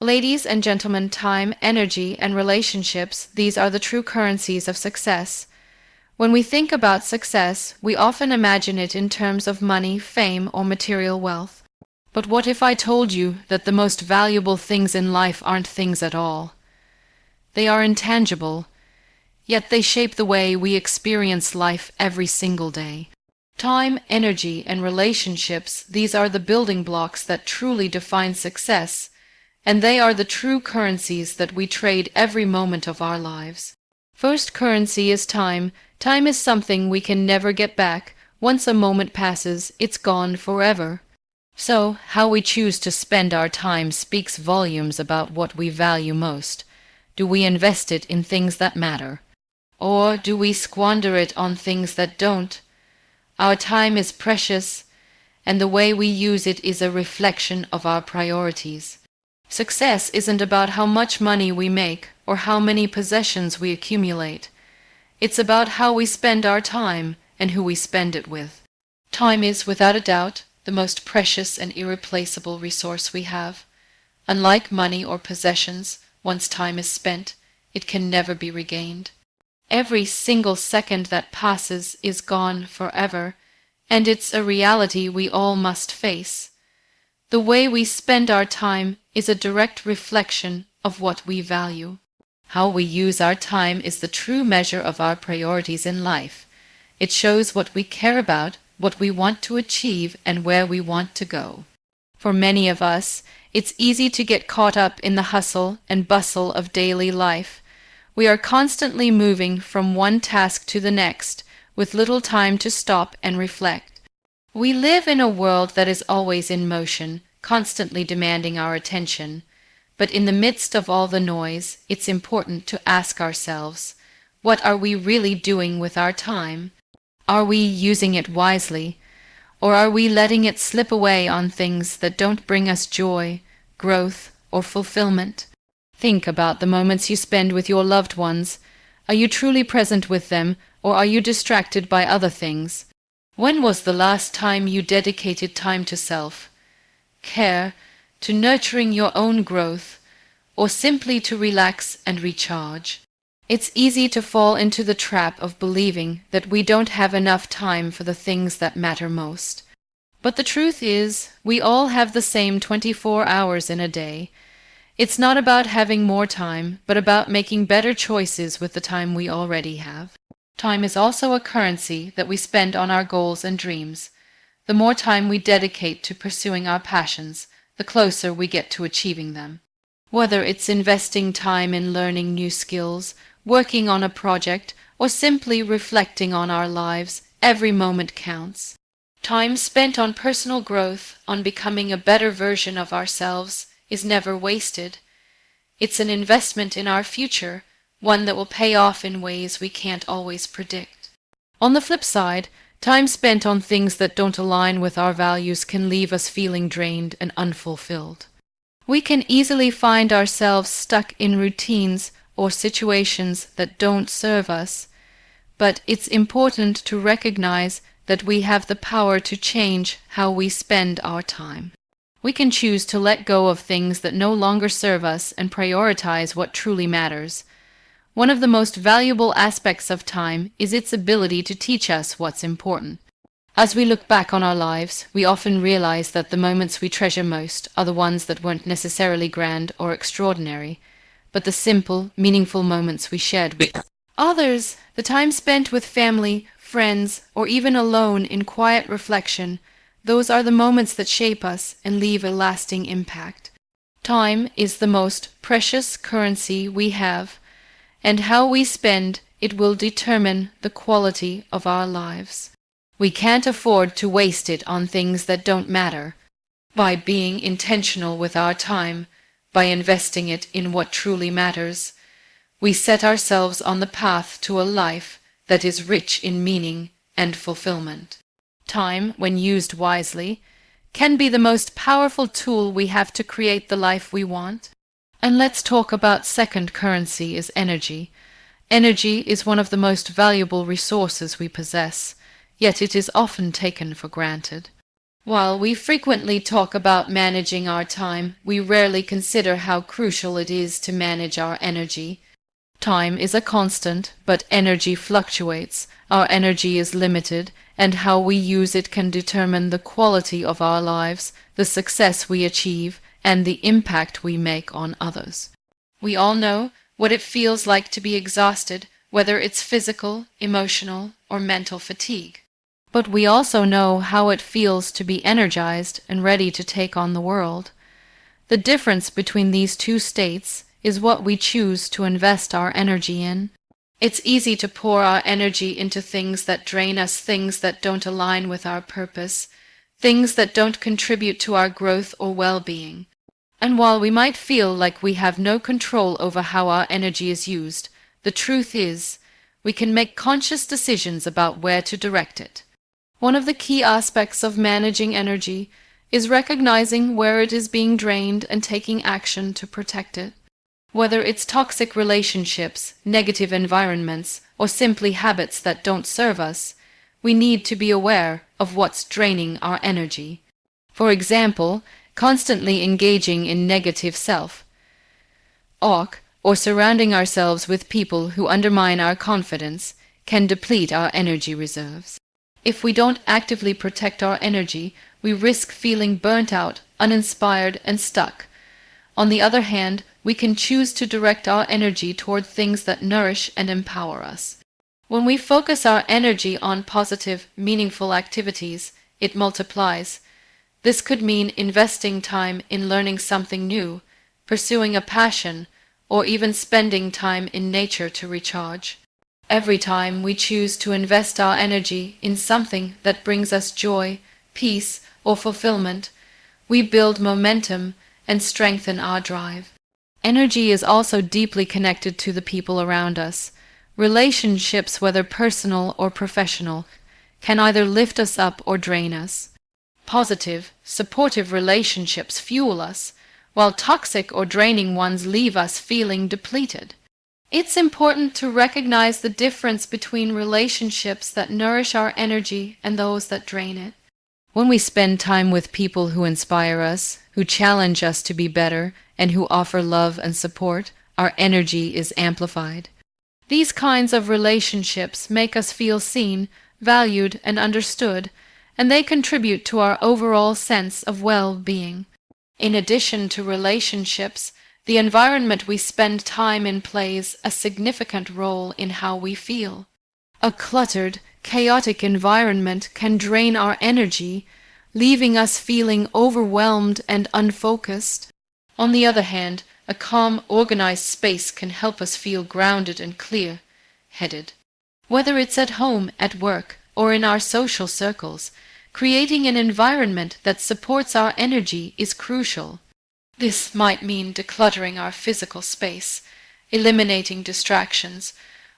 Ladies and gentlemen, time, energy, and relationships, these are the true currencies of success. When we think about success, we often imagine it in terms of money, fame, or material wealth. But what if I told you that the most valuable things in life aren't things at all? They are intangible, yet they shape the way we experience life every single day. Time, energy, and relationships, these are the building blocks that truly define success, and they are the true currencies that we trade every moment of our lives. First currency is time. Time is something we can never get back. Once a moment passes, it's gone forever. So, how we choose to spend our time speaks volumes about what we value most. Do we invest it in things that matter? Or do we squander it on things that don't? Our time is precious, and the way we use it is a reflection of our priorities. Success isn't about how much money we make or how many possessions we accumulate. It's about how we spend our time and who we spend it with. Time is, without a doubt, the most precious and irreplaceable resource we have. Unlike money or possessions, once time is spent, it can never be regained. Every single second that passes is gone forever, and it's a reality we all must face. The way we spend our time is a direct reflection of what we value. How we use our time is the true measure of our priorities in life. It shows what we care about, what we want to achieve, and where we want to go. For many of us, it's easy to get caught up in the hustle and bustle of daily life. We are constantly moving from one task to the next, with little time to stop and reflect. We live in a world that is always in motion, constantly demanding our attention. But in the midst of all the noise, it's important to ask ourselves, what are we really doing with our time? Are we using it wisely? Or are we letting it slip away on things that don't bring us joy, growth, or fulfillment? Think about the moments you spend with your loved ones. Are you truly present with them, or are you distracted by other things? When was the last time you dedicated time to self, care, to nurturing your own growth, or simply to relax and recharge? It's easy to fall into the trap of believing that we don't have enough time for the things that matter most. But the truth is, we all have the same 24 hours in a day. It's not about having more time, but about making better choices with the time we already have. Time is also a currency that we spend on our goals and dreams. The more time we dedicate to pursuing our passions, the closer we get to achieving them. Whether it's investing time in learning new skills, working on a project, or simply reflecting on our lives, every moment counts. Time spent on personal growth, on becoming a better version of ourselves, is never wasted. It's an investment in our future, one that will pay off in ways we can't always predict. On the flip side, time spent on things that don't align with our values can leave us feeling drained and unfulfilled. We can easily find ourselves stuck in routines or situations that don't serve us, but it's important to recognize that we have the power to change how we spend our time. We can choose to let go of things that no longer serve us and prioritize what truly matters. One of the most valuable aspects of time is its ability to teach us what's important. As we look back on our lives, we often realize that the moments we treasure most are the ones that weren't necessarily grand or extraordinary, but the simple, meaningful moments we shared with others. The time spent with family, friends, or even alone in quiet reflection, those are the moments that shape us and leave a lasting impact. Time is the most precious currency we have, and how we spend it will determine the quality of our lives. We can't afford to waste it on things that don't matter. By being intentional with our time, by investing it in what truly matters, we set ourselves on the path to a life that is rich in meaning and fulfillment. Time, when used wisely, can be the most powerful tool we have to create the life we want. And let's talk about second currency is energy. Energy is one of the most valuable resources we possess, yet it is often taken for granted. While we frequently talk about managing our time, we rarely consider how crucial it is to manage our energy. Time is a constant, but energy fluctuates. Our energy is limited, and how we use it can determine the quality of our lives, the success we achieve, and the impact we make on others. We all know what it feels like to be exhausted, whether it's physical, emotional, or mental fatigue. But we also know how it feels to be energized and ready to take on the world. The difference between these two states is what we choose to invest our energy in. It's easy to pour our energy into things that drain us, things that don't align with our purpose, things that don't contribute to our growth or well-being. And while we might feel like we have no control over how our energy is used, the truth is, we can make conscious decisions about where to direct it. One of the key aspects of managing energy is recognizing where it is being drained and taking action to protect it. Whether it's toxic relationships, negative environments, or simply habits that don't serve us, we need to be aware of what's draining our energy. For example, constantly engaging in negative self-talk or surrounding ourselves with people who undermine our confidence can deplete our energy reserves. If we don't actively protect our energy, we risk feeling burnt out, uninspired, and stuck. On the other hand, we can choose to direct our energy toward things that nourish and empower us. When we focus our energy on positive, meaningful activities, it multiplies. This could mean investing time in learning something new, pursuing a passion, or even spending time in nature to recharge. Every time we choose to invest our energy in something that brings us joy, peace, or fulfillment, we build momentum and strengthen our drive. Energy is also deeply connected to the people around us. Relationships, whether personal or professional, can either lift us up or drain us. Positive, supportive relationships fuel us, while toxic or draining ones leave us feeling depleted. It's important to recognize the difference between relationships that nourish our energy and those that drain it. When we spend time with people who inspire us, who challenge us to be better, and who offer love and support, our energy is amplified. These kinds of relationships make us feel seen, valued, and understood, and they contribute to our overall sense of well-being. In addition to relationships, the environment we spend time in plays a significant role in how we feel. A cluttered, chaotic environment can drain our energy, leaving us feeling overwhelmed and unfocused. On the other hand, a calm, organized space can help us feel grounded and clear-headed. Whether it's at home, at work, or in our social circles, creating an environment that supports our energy is crucial. This might mean decluttering our physical space, eliminating distractions,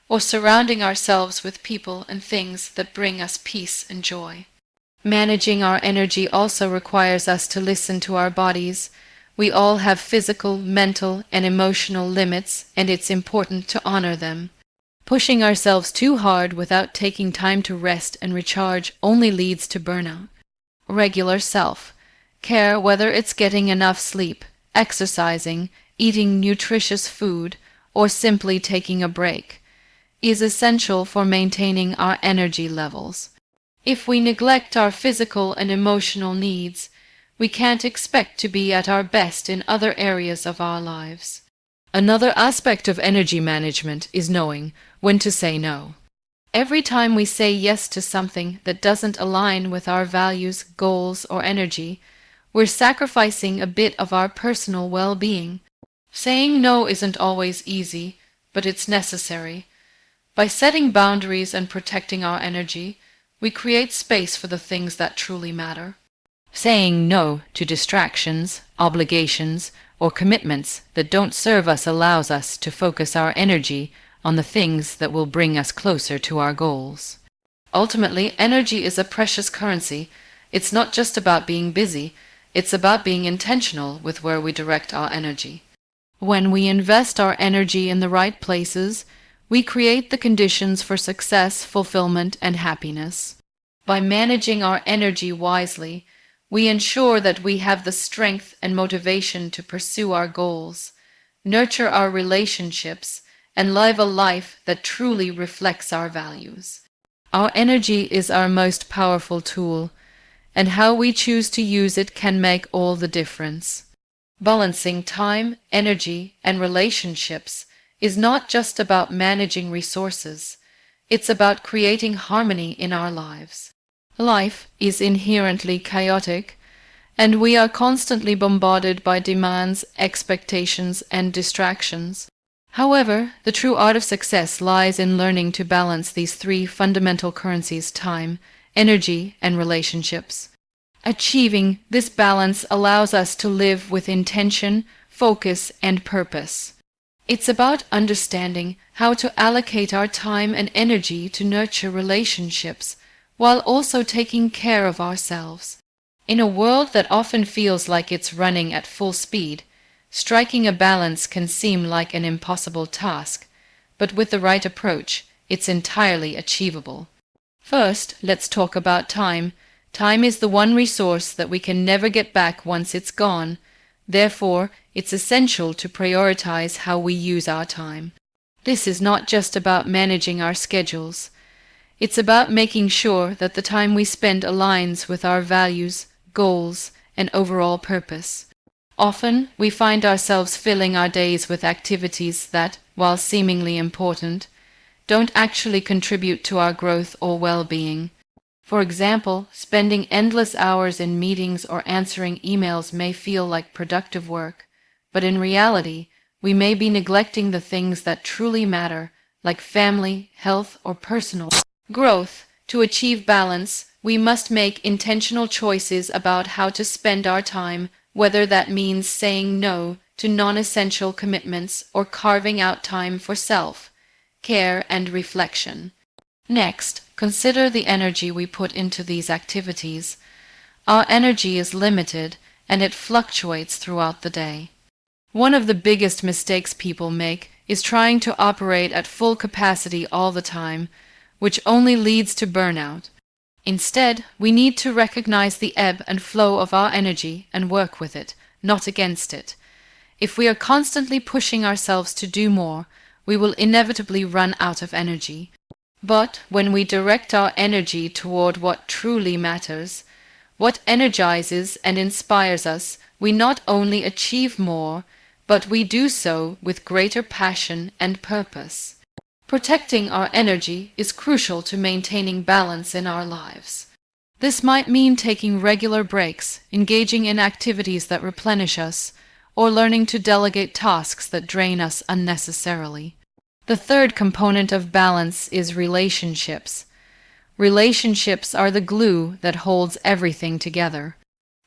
or surrounding ourselves with people and things that bring us peace and joy. Managing our energy also requires us to listen to our bodies. We all have physical, mental, and emotional limits, and it's important to honor them. Pushing ourselves too hard without taking time to rest and recharge only leads to burnout. Regular self-care, whether it's getting enough sleep, exercising, eating nutritious food, or simply taking a break, is essential for maintaining our energy levels. If we neglect our physical and emotional needs, we can't expect to be at our best in other areas of our lives. Another aspect of energy management is knowing when to say no. Every time we say yes to something that doesn't align with our values, goals, or energy, we're sacrificing a bit of our personal well-being. Saying no isn't always easy, but it's necessary. By setting boundaries and protecting our energy, we create space for the things that truly matter. Saying no to distractions, obligations, or commitments that don't serve us allows us to focus our energy on the things that will bring us closer to our goals. Ultimately, energy is a precious currency. It's not just about being busy, it's about being intentional with where we direct our energy. When we invest our energy in the right places, we create the conditions for success, fulfillment, and happiness. By managing our energy wisely, We ensure that we have the strength and motivation to pursue our goals, nurture our relationships, and live a life that truly reflects our values. Our energy is our most powerful tool, and how we choose to use it can make all the difference. Balancing time, energy, and relationships is not just about managing resources, it's about creating harmony in our lives. Life is inherently chaotic, and we are constantly bombarded by demands, expectations, and distractions. However, the true art of success lies in learning to balance these three fundamental currencies: time, energy, and relationships. Achieving this balance allows us to live with intention, focus, and purpose. It's about understanding how to allocate our time and energy to nurture relationships while also taking care of ourselves. In a world that often feels like it's running at full speed, striking a balance can seem like an impossible task, but with the right approach, it's entirely achievable. First, let's talk about time. Time is the one resource that we can never get back once it's gone. Therefore, it's essential to prioritize how we use our time. This is not just about managing our schedules. It's about making sure that the time we spend aligns with our values, goals, and overall purpose. Often, we find ourselves filling our days with activities that, while seemingly important, don't actually contribute to our growth or well-being. For example, spending endless hours in meetings or answering emails may feel like productive work, but in reality, we may be neglecting the things that truly matter, like family, health, or personal growth. To achieve balance, we must make intentional choices about how to spend our time, whether that means saying no to non-essential commitments or carving out time for self-care and reflection. Next, consider the energy we put into these activities. Our energy is limited, and it fluctuates throughout the day. One of the biggest mistakes people make is trying to operate at full capacity all the time, which only leads to burnout. Instead, we need to recognize the ebb and flow of our energy and work with it, not against it. If we are constantly pushing ourselves to do more, we will inevitably run out of energy. But when we direct our energy toward what truly matters, what energizes and inspires us, we not only achieve more, but we do so with greater passion and purpose. Protecting our energy is crucial to maintaining balance in our lives. This might mean taking regular breaks, engaging in activities that replenish us, or learning to delegate tasks that drain us unnecessarily. The third component of balance is relationships. Relationships are the glue that holds everything together.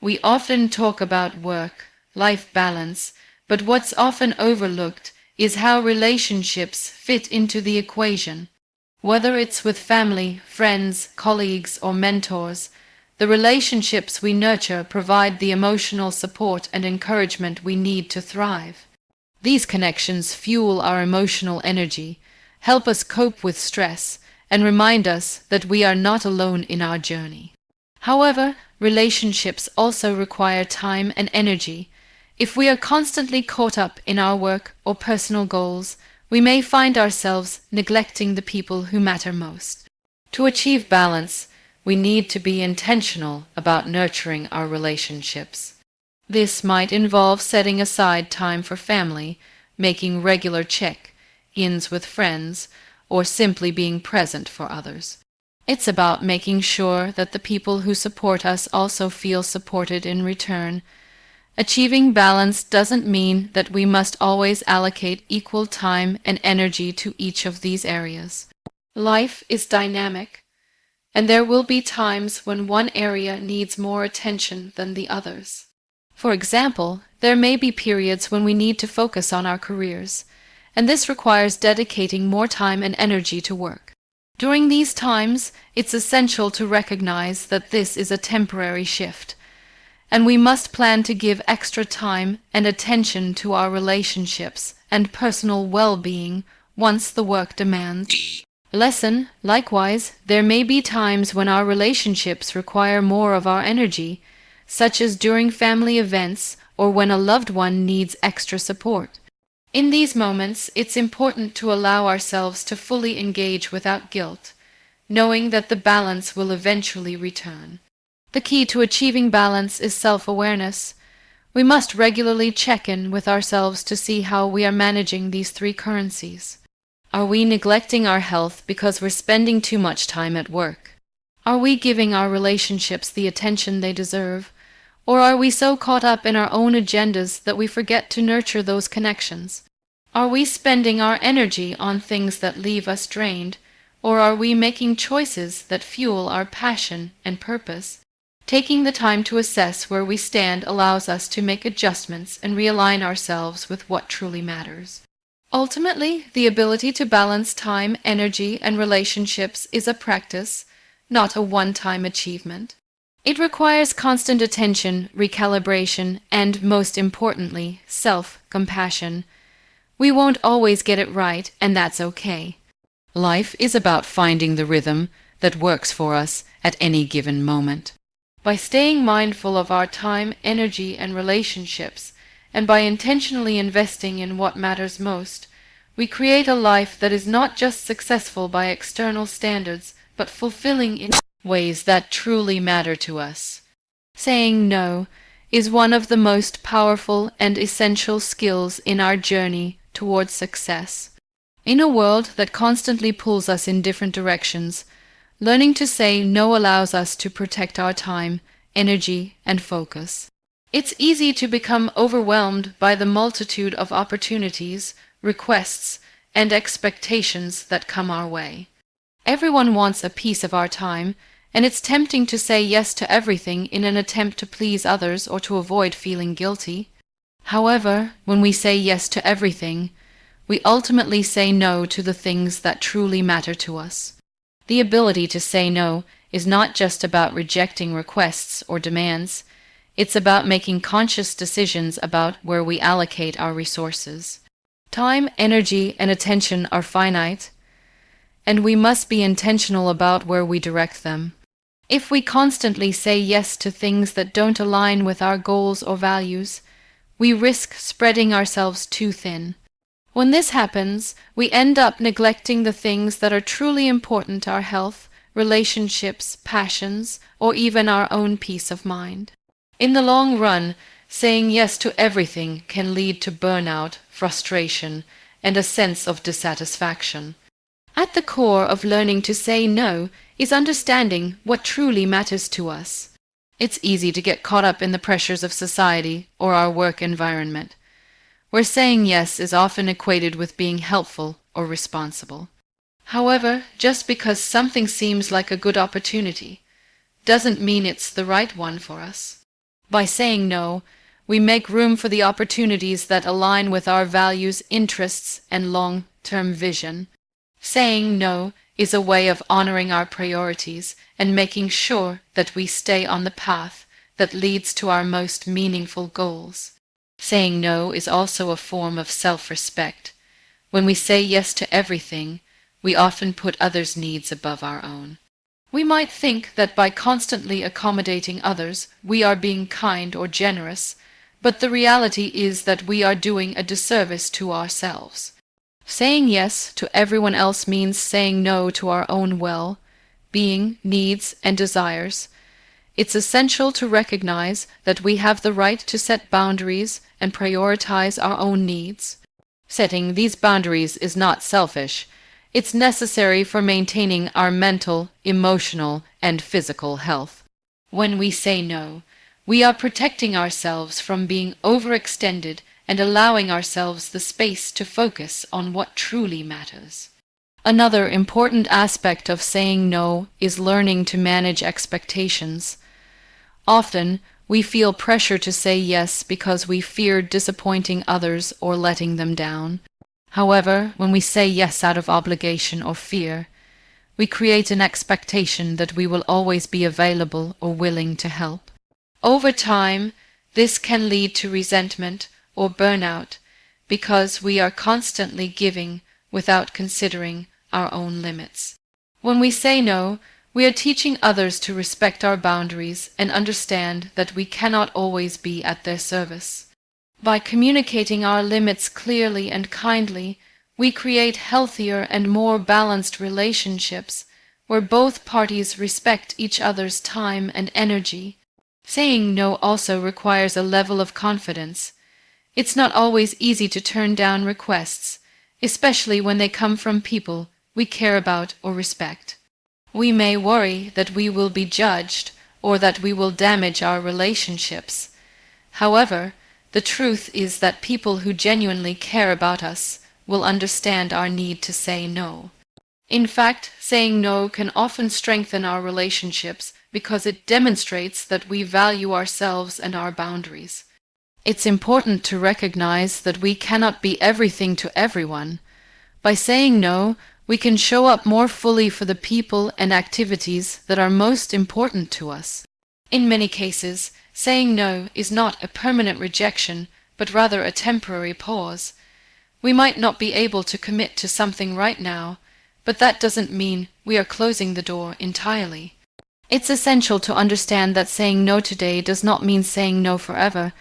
We often talk about work-life balance, but what's often overlooked is how relationships fit into the equation. Whether it's with family, friends, colleagues, or mentors, the relationships we nurture provide the emotional support and encouragement we need to thrive. These connections fuel our emotional energy, help us cope with stress, and remind us that we are not alone in our journey. However, relationships also require time and energy. If we are constantly caught up in our work or personal goals, we may find ourselves neglecting the people who matter most. To achieve balance, we need to be intentional about nurturing our relationships. This might involve setting aside time for family, making regular check-ins with friends, or simply being present for others. It's about making sure that the people who support us also feel supported in return. Achieving balance doesn't mean that we must always allocate equal time and energy to each of these areas. Life is dynamic, and there will be times when one area needs more attention than the others. For example, there may be periods when we need to focus on our careers, and this requires dedicating more time and energy to work. During these times, it's essential to recognize that this is a temporary shift, and we must plan to give extra time and attention to our relationships and personal well-being once the work demands. Likewise, there may be times when our relationships require more of our energy, such as during family events or when a loved one needs extra support. In these moments, it's important to allow ourselves to fully engage without guilt, knowing that the balance will eventually return. The key to achieving balance is self-awareness. We must regularly check in with ourselves to see how we are managing these three currencies. Are we neglecting our health because we're spending too much time at work? Are we giving our relationships the attention they deserve? Or are we so caught up in our own agendas that we forget to nurture those connections? Are we spending our energy on things that leave us drained? Or are we making choices that fuel our passion and purpose? Taking the time to assess where we stand allows us to make adjustments and realign ourselves with what truly matters. Ultimately, the ability to balance time, energy, and relationships is a practice, not a one-time achievement. It requires constant attention, recalibration, and, most importantly, self-compassion. We won't always get it right, and that's okay. Life is about finding the rhythm that works for us at any given moment. By staying mindful of our time, energy, and relationships, and by intentionally investing in what matters most, we create a life that is not just successful by external standards, but fulfilling in ways that truly matter to us. Saying no is one of the most powerful and essential skills in our journey towards success. In a world that constantly pulls us in different directions, learning to say no allows us to protect our time, energy, and focus. It's easy to become overwhelmed by the multitude of opportunities, requests, and expectations that come our way. Everyone wants a piece of our time, and it's tempting to say yes to everything in an attempt to please others or to avoid feeling guilty. However, when we say yes to everything, we ultimately say no to the things that truly matter to us. The ability to say no is not just about rejecting requests or demands, it's about making conscious decisions about where we allocate our resources. Time, energy, and attention are finite, and we must be intentional about where we direct them. If we constantly say yes to things that don't align with our goals or values, we risk spreading ourselves too thin. When this happens, we end up neglecting the things that are truly important to our health, relationships, passions, or even our own peace of mind. In the long run, saying yes to everything can lead to burnout, frustration, and a sense of dissatisfaction. At the core of learning to say no is understanding what truly matters to us. It's easy to get caught up in the pressures of society or our work environment, where saying yes is often equated with being helpful or responsible. However, just because something seems like a good opportunity doesn't mean it's the right one for us. By saying no, we make room for the opportunities that align with our values, interests, and long-term vision. Saying no is a way of honoring our priorities and making sure that we stay on the path that leads to our most meaningful goals. Saying no is also a form of self-respect. When we say yes to everything, we often put others' needs above our own. We might think that by constantly accommodating others, we are being kind or generous, but the reality is that we are doing a disservice to ourselves. Saying yes to everyone else means saying no to our own well-being, needs, and desires. It's essential to recognize that we have the right to set boundaries and prioritize our own needs. Setting these boundaries is not selfish. It's necessary for maintaining our mental, emotional, and physical health. When we say no, we are protecting ourselves from being overextended and allowing ourselves the space to focus on what truly matters. Another important aspect of saying no is learning to manage expectations. Often, we feel pressure to say yes because we fear disappointing others or letting them down. However, when we say yes out of obligation or fear, we create an expectation that we will always be available or willing to help. Over time, this can lead to resentment or burnout because we are constantly giving without considering our own limits. When we say no, We are teaching others to respect our boundaries and understand that we cannot always be at their service. By communicating our limits clearly and kindly, we create healthier and more balanced relationships where both parties respect each other's time and energy. Saying no also requires a level of confidence. It's not always easy to turn down requests, especially when they come from people we care about or respect. We may worry that we will be judged or that we will damage our relationships. However, the truth is that people who genuinely care about us will understand our need to say no. In fact, saying no can often strengthen our relationships because it demonstrates that we value ourselves and our boundaries. It's important to recognize that we cannot be everything to everyone. By saying no, we can show up more fully for the people and activities that are most important to us. In many cases, saying no is not a permanent rejection, but rather a temporary pause. We might not be able to commit to something right now, but that doesn't mean we are closing the door entirely. It's essential to understand that saying no today does not mean saying no forever.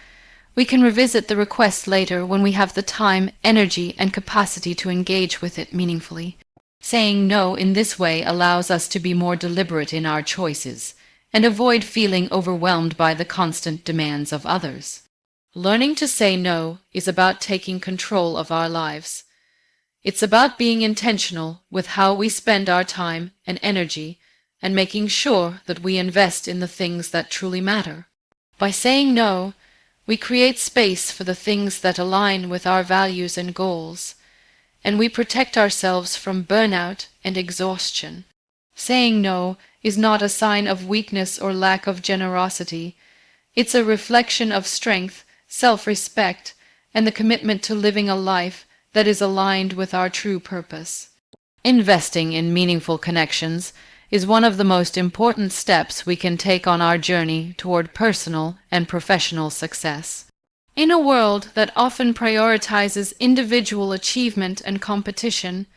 We can revisit the request later when we have the time, energy, and capacity to engage with it meaningfully. Saying no in this way allows us to be more deliberate in our choices and avoid feeling overwhelmed by the constant demands of others. Learning to say no is about taking control of our lives. It's about being intentional with how we spend our time and energy and making sure that we invest in the things that truly matter. By saying no, we create space for the things that align with our values and goals, and we protect ourselves from burnout and exhaustion. Saying no is not a sign of weakness or lack of generosity. It's a reflection of strength, self-respect, and the commitment to living a life that is aligned with our true purpose. Investing in meaningful connections is one of the most important steps we can take on our journey toward personal and professional success. In a world that often prioritizes individual achievement and competition,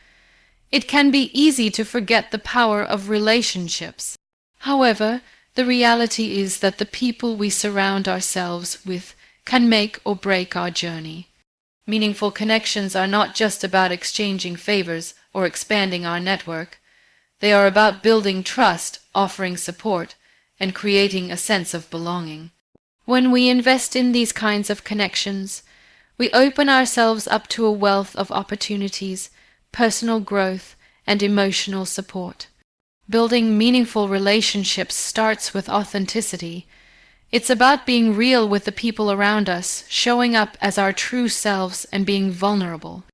it can be easy to forget the power of relationships. However, the reality is that the people we surround ourselves with can make or break our journey. Meaningful connections are not just about exchanging favors or expanding our network. They are about building trust, offering support, and creating a sense of belonging. When we invest in these kinds of connections, we open ourselves up to a wealth of opportunities, personal growth, and emotional support. Building meaningful relationships starts with authenticity. It's about being real with the people around us, showing up as our true selves and being vulnerable.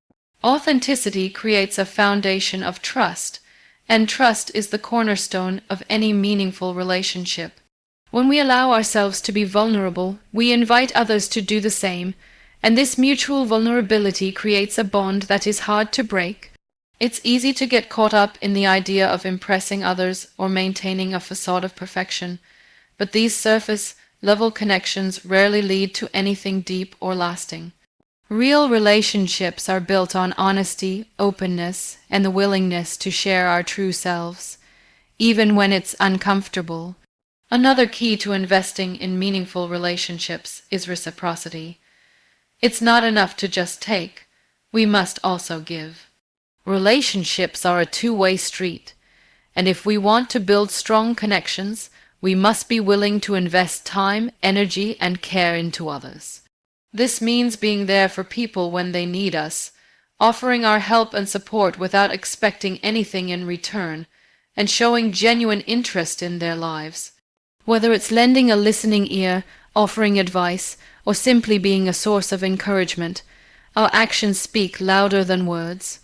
Authenticity creates a foundation of trust, and trust is the cornerstone of any meaningful relationship. When we allow ourselves to be vulnerable, we invite others to do the same, and this mutual vulnerability creates a bond that is hard to break. It's easy to get caught up in the idea of impressing others or maintaining a facade of perfection, but these surface-level connections rarely lead to anything deep or lasting. Real relationships are built on honesty, openness, and the willingness to share our true selves, even when it's uncomfortable. Another key to investing in meaningful relationships is reciprocity. It's not enough to just take. We must also give. Relationships are a two-way street, and if we want to build strong connections, we must be willing to invest time, energy, and care into others. This means being there for people when they need us, offering our help and support without expecting anything in return, and showing genuine interest in their lives. Whether it's lending a listening ear, offering advice, or simply being a source of encouragement, our actions speak louder than words.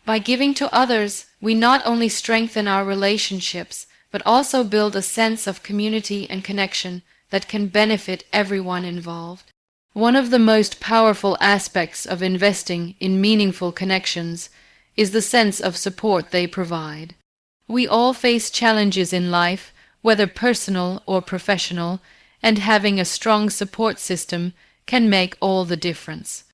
By giving to others, we not only strengthen our relationships, but also build a sense of community and connection that can benefit everyone involved. One of the most powerful aspects of investing in meaningful connections is the sense of support they provide. We all face challenges in life, whether personal or professional, and having a strong support system can make all the difference.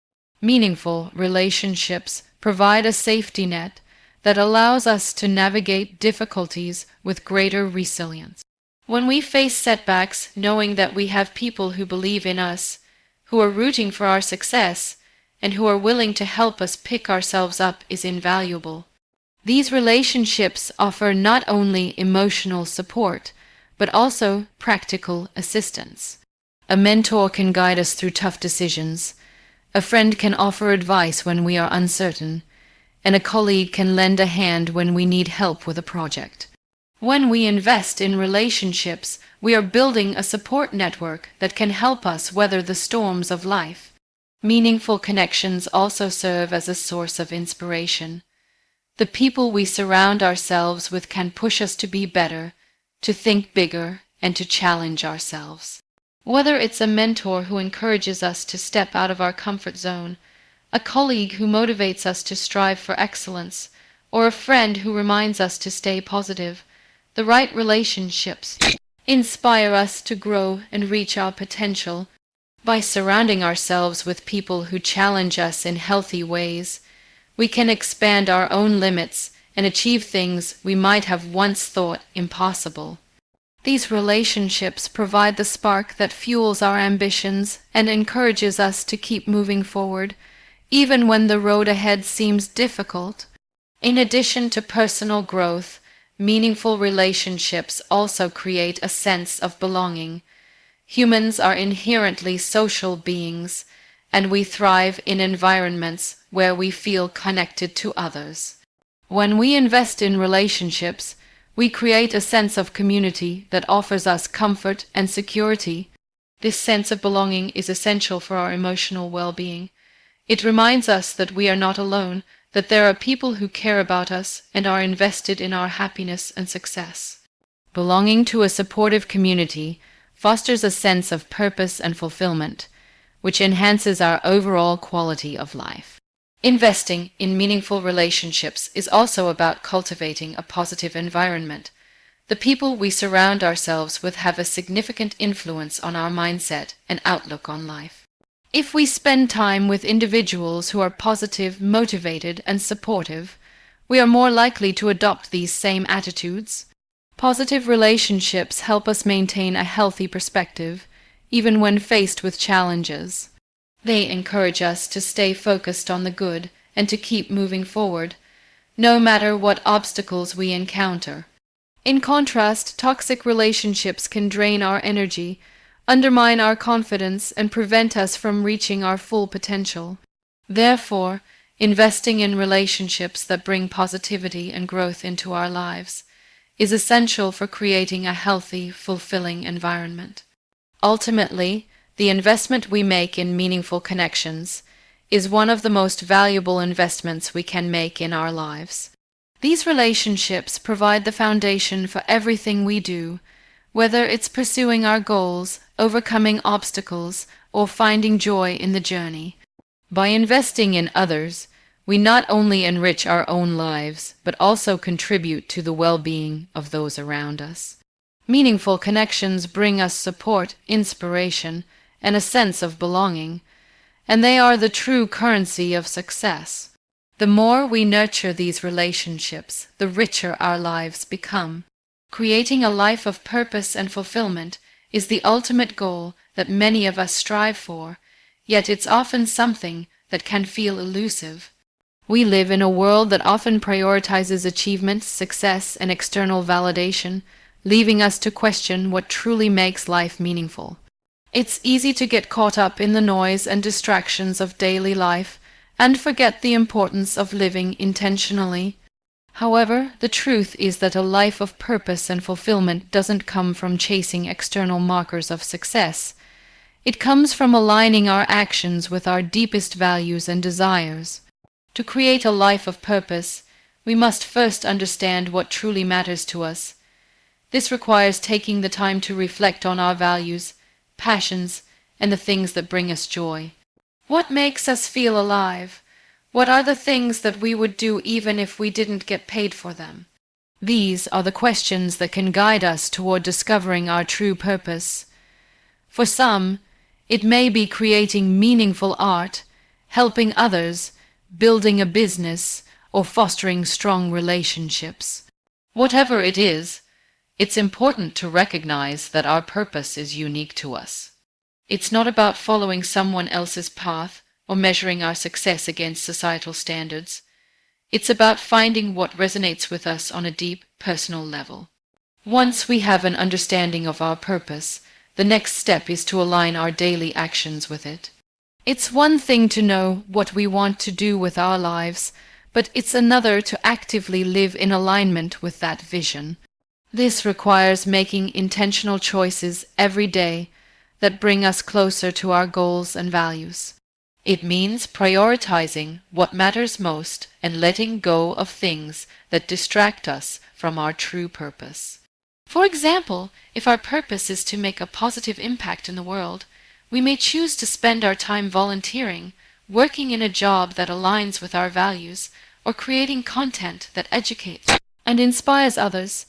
Meaningful relationships provide a safety net, that allows us to navigate difficulties with greater resilience. When we face setbacks, knowing that we have people who believe in us, who are rooting for our success, and who are willing to help us pick ourselves up is invaluable. These relationships offer not only emotional support, but also practical assistance. A mentor can guide us through tough decisions, a friend can offer advice when we are uncertain, and a colleague can lend a hand when we need help with a project. When we invest in relationships, we are building a support network that can help us weather the storms of life. Meaningful connections also serve as a source of inspiration. The people we surround ourselves with can push us to be better, to think bigger, and to challenge ourselves. Whether it's a mentor who encourages us to step out of our comfort zone, a colleague who motivates us to strive for excellence, or a friend who reminds us to stay positive, the right relationships inspire us to grow and reach our potential. By surrounding ourselves with people who challenge us in healthy ways, we can expand our own limits and achieve things we might have once thought impossible. These relationships provide the spark that fuels our ambitions and encourages us to keep moving forward, even when the road ahead seems difficult. In addition to personal growth, meaningful relationships also create a sense of belonging. Humans are inherently social beings, and we thrive in environments where we feel connected to others. When we invest in relationships, we create a sense of community that offers us comfort and security. This sense of belonging is essential for our emotional well-being. It reminds us that we are not alone, that there are people who care about us and are invested in our happiness and success. Belonging to a supportive community fosters a sense of purpose and fulfillment, which enhances our overall quality of life. Investing in meaningful relationships is also about cultivating a positive environment. The people we surround ourselves with have a significant influence on our mindset and outlook on life. If we spend time with individuals who are positive, motivated, and supportive, we are more likely to adopt these same attitudes. Positive relationships help us maintain a healthy perspective, even when faced with challenges. They encourage us to stay focused on the good and to keep moving forward, no matter what obstacles we encounter. In contrast, toxic relationships can drain our energy, undermine our confidence, and prevent us from reaching our full potential. Therefore, investing in relationships that bring positivity and growth into our lives is essential for creating a healthy, fulfilling environment. Ultimately, the investment we make in meaningful connections is one of the most valuable investments we can make in our lives. These relationships provide the foundation for everything we do, whether it's pursuing our goals, overcoming obstacles, or finding joy in the journey. By investing in others, we not only enrich our own lives, but also contribute to the well-being of those around us. Meaningful connections bring us support, inspiration, and a sense of belonging, and they are the true currency of success. The more we nurture these relationships, the richer our lives become. Creating a life of purpose and fulfillment is the ultimate goal that many of us strive for, yet it's often something that can feel elusive. We live in a world that often prioritizes achievement, success, and external validation, leaving us to question what truly makes life meaningful. It's easy to get caught up in the noise and distractions of daily life and forget the importance of living intentionally. However, the truth is that a life of purpose and fulfillment doesn't come from chasing external markers of success. It comes from aligning our actions with our deepest values and desires. To create a life of purpose, we must first understand what truly matters to us. This requires taking the time to reflect on our values, passions, and the things that bring us joy. What makes us feel alive? What are the things that we would do even if we didn't get paid for them? These are the questions that can guide us toward discovering our true purpose. For some, it may be creating meaningful art, helping others, building a business, or fostering strong relationships. Whatever it is, it's important to recognize that our purpose is unique to us. It's not about following someone else's path or measuring our success against societal standards. It's about finding what resonates with us on a deep, personal level. Once we have an understanding of our purpose, the next step is to align our daily actions with it. It's one thing to know what we want to do with our lives, but it's another to actively live in alignment with that vision. This requires making intentional choices every day that bring us closer to our goals and values. It means prioritizing what matters most and letting go of things that distract us from our true purpose. For example, if our purpose is to make a positive impact in the world, we may choose to spend our time volunteering, working in a job that aligns with our values, or creating content that educates and inspires others.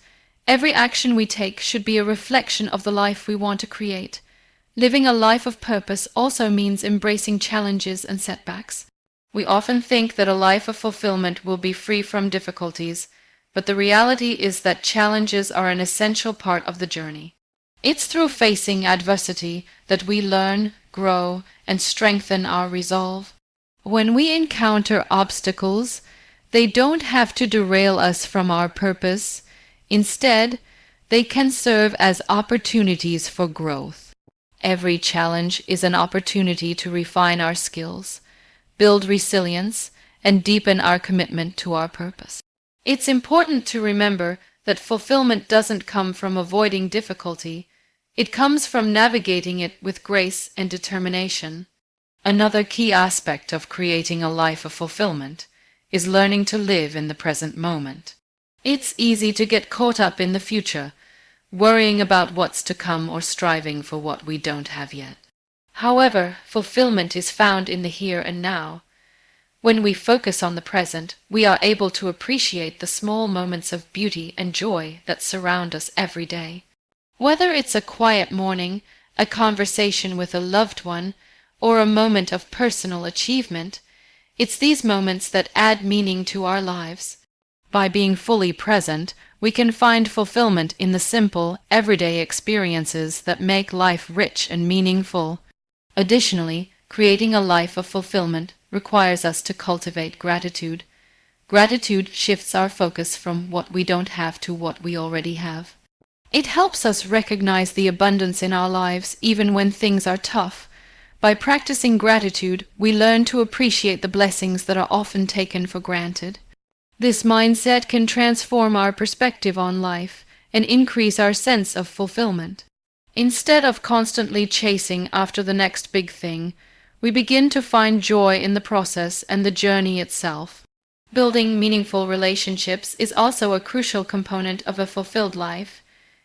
Every action we take should be a reflection of the life we want to create. Living a life of purpose also means embracing challenges and setbacks. We often think that a life of fulfillment will be free from difficulties, but the reality is that challenges are an essential part of the journey. It's through facing adversity that we learn, grow, and strengthen our resolve. When we encounter obstacles, they don't have to derail us from our purpose. Instead, they can serve as opportunities for growth. Every challenge is an opportunity to refine our skills, build resilience, and deepen our commitment to our purpose. It's important to remember that fulfillment doesn't come from avoiding difficulty. It comes from navigating it with grace and determination. Another key aspect of creating a life of fulfillment is learning to live in the present moment. It's easy to get caught up in the future, worrying about what's to come or striving for what we don't have yet. However, fulfillment is found in the here and now. When we focus on the present, we are able to appreciate the small moments of beauty and joy that surround us every day. Whether it's a quiet morning, a conversation with a loved one, or a moment of personal achievement, it's these moments that add meaning to our lives. By being fully present, we can find fulfillment in the simple, everyday experiences that make life rich and meaningful. Additionally, creating a life of fulfillment requires us to cultivate gratitude. Gratitude shifts our focus from what we don't have to what we already have. It helps us recognize the abundance in our lives even when things are tough. By practicing gratitude, we learn to appreciate the blessings that are often taken for granted. This mindset can transform our perspective on life and increase our sense of fulfillment. Instead of constantly chasing after the next big thing, we begin to find joy in the process and the journey itself. Building meaningful relationships is also a crucial component of a fulfilled life.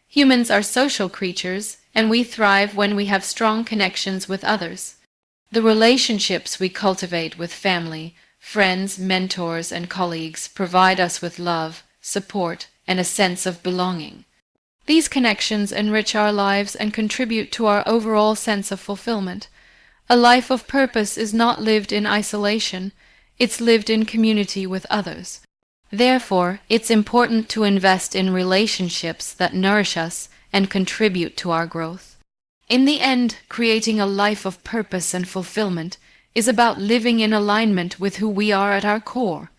Humans are social creatures, and we thrive when we have strong connections with others. The relationships we cultivate with family, friends, mentors, and colleagues provide us with love, support, and a sense of belonging. These connections enrich our lives and contribute to our overall sense of fulfillment. A life of purpose is not lived in isolation, it's lived in community with others. Therefore, it's important to invest in relationships that nourish us and contribute to our growth. In the end, creating a life of purpose and fulfillment is about living in alignment with who we are at our core.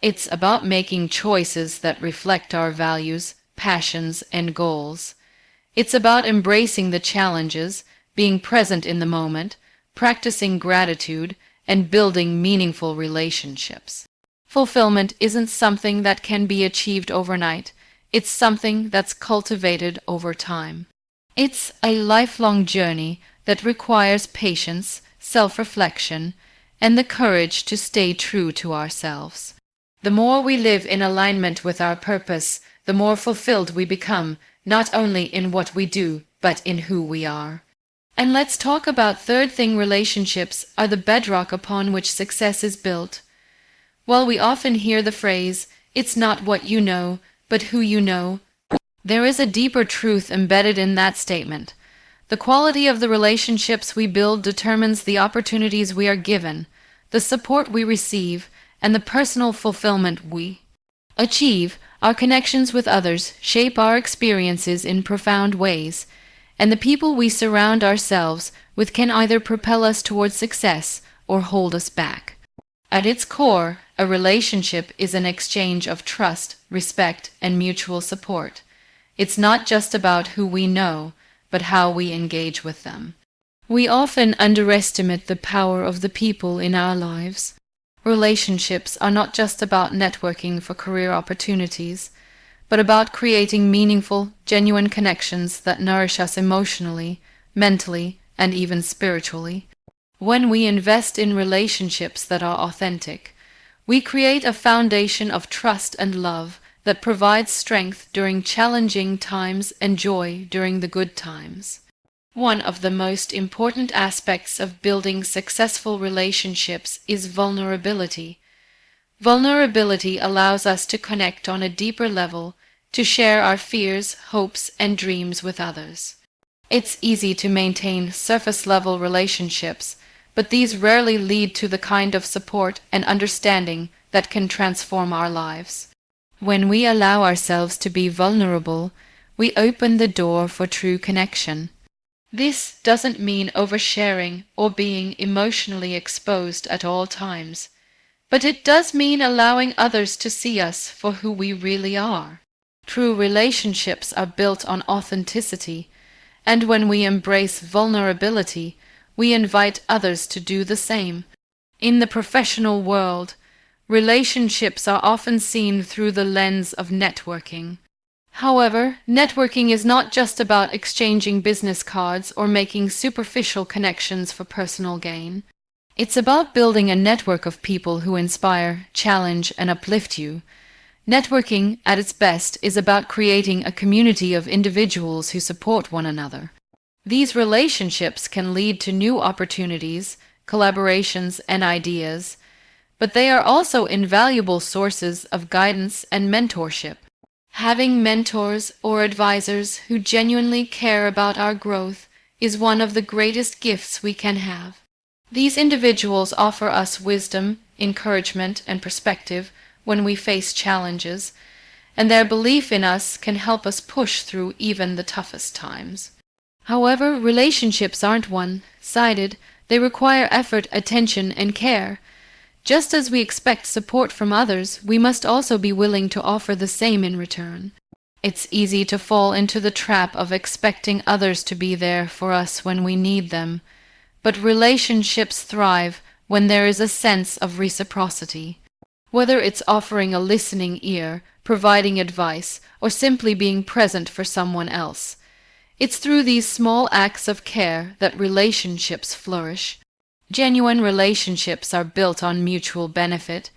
It's about making choices that reflect our values, passions, and goals. It's about embracing the challenges, being present in the moment, practicing gratitude, and building meaningful relationships. Fulfillment isn't something that can be achieved overnight. It's something that's cultivated over time. It's a lifelong journey that requires patience, self-reflection, and the courage to stay true to ourselves. The more we live in alignment with our purpose, the more fulfilled we become, not only in what we do, but in who we are. And let's talk about third thing. Relationships are the bedrock upon which success is built. While we often hear the phrase, "It's not what you know, but who you know," there is a deeper truth embedded in that statement. The quality of the relationships we build determines the opportunities we are given, the support we receive, and the personal fulfillment we achieve. Our connections with others shape our experiences in profound ways, and the people we surround ourselves with can either propel us towards success or hold us back. At its core, a relationship is an exchange of trust, respect, and mutual support. It's not just about who we know, but how we engage with them. We often underestimate the power of the people in our lives. Relationships are not just about networking for career opportunities, but about creating meaningful, genuine connections that nourish us emotionally, mentally, and even spiritually. When we invest in relationships that are authentic, we create a foundation of trust and love that provides strength during challenging times and joy during the good times. One of the most important aspects of building successful relationships is vulnerability. Vulnerability allows us to connect on a deeper level, to share our fears, hopes, and dreams with others. It's easy to maintain surface-level relationships, but these rarely lead to the kind of support and understanding that can transform our lives. When we allow ourselves to be vulnerable, we open the door for true connection. This doesn't mean oversharing or being emotionally exposed at all times, but it does mean allowing others to see us for who we really are. True relationships are built on authenticity, and when we embrace vulnerability, we invite others to do the same. In the professional world, relationships are often seen through the lens of networking. However, networking is not just about exchanging business cards or making superficial connections for personal gain. It's about building a network of people who inspire, challenge, and uplift you. Networking, at its best, is about creating a community of individuals who support one another. These relationships can lead to new opportunities, collaborations, and ideas, but they are also invaluable sources of guidance and mentorship. Having mentors or advisors who genuinely care about our growth is one of the greatest gifts we can have. These individuals offer us wisdom, encouragement, and perspective when we face challenges, and their belief in us can help us push through even the toughest times. However, relationships aren't one-sided. They require effort, attention, and care. Just as we expect support from others, we must also be willing to offer the same in return. It's easy to fall into the trap of expecting others to be there for us when we need them, but relationships thrive when there is a sense of reciprocity. Whether it's offering a listening ear, providing advice, or simply being present for someone else, it's through these small acts of care that relationships flourish. Genuine relationships are built on mutual benefit,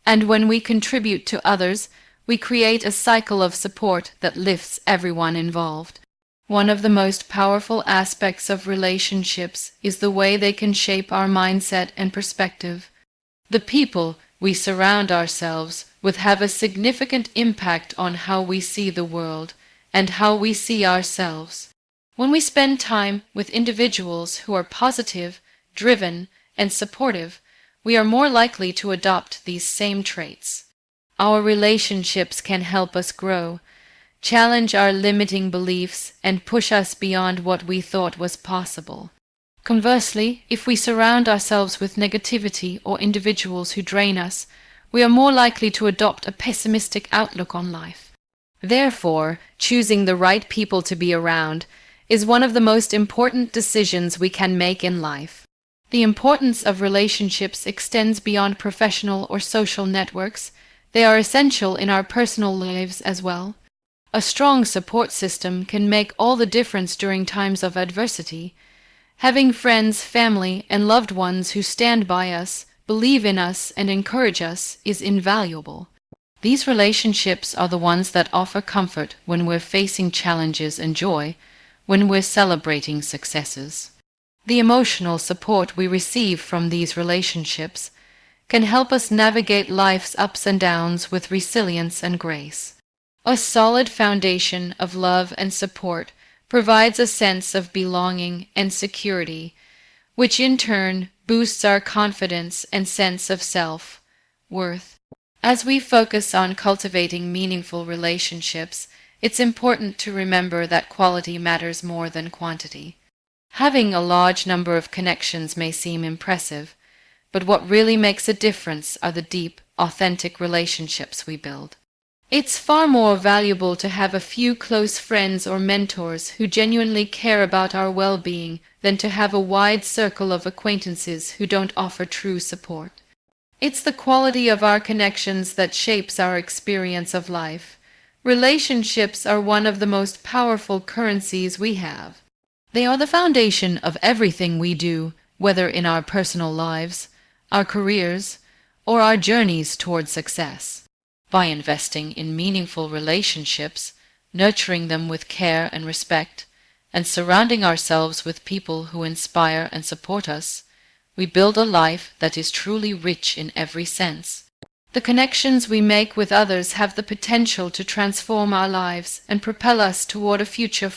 and when we contribute to others, we create a cycle of support that lifts everyone involved. One of the most powerful aspects of relationships is the way they can shape our mindset and perspective. The people we surround ourselves with have a significant impact on how we see the world and how we see ourselves. When we spend time with individuals who are positive, driven, and supportive, we are more likely to adopt these same traits. Our relationships can help us grow, challenge our limiting beliefs, and push us beyond what we thought was possible. Conversely, if we surround ourselves with negativity or individuals who drain us, we are more likely to adopt a pessimistic outlook on life. Therefore, choosing the right people to be around is one of the most important decisions we can make in life. The importance of relationships extends beyond professional or social networks. They are essential in our personal lives as well. A strong support system can make all the difference during times of adversity. Having friends, family, and loved ones who stand by us, believe in us, and encourage us is invaluable. These relationships are the ones that offer comfort when we're facing challenges and joy, when we're celebrating successes. The emotional support we receive from these relationships can help us navigate life's ups and downs with resilience and grace. A solid foundation of love and support provides a sense of belonging and security, which in turn boosts our confidence and sense of self. worth. As we focus on cultivating meaningful relationships, it's important to remember that quality matters more than quantity. Having a large number of connections may seem impressive, but what really makes a difference are the deep, authentic relationships we build. It's far more valuable to have a few close friends or mentors who genuinely care about our well-being than to have a wide circle of acquaintances who don't offer true support. It's the quality of our connections that shapes our experience of life. Relationships are one of the most powerful currencies we have. They are the foundation of everything we do, whether in our personal lives, our careers, or our journeys toward success. By investing in meaningful relationships, nurturing them with care and respect, and surrounding ourselves with people who inspire and support us, we build a life that is truly rich in every sense. The connections we make with others have the potential to transform our lives and propel us toward a future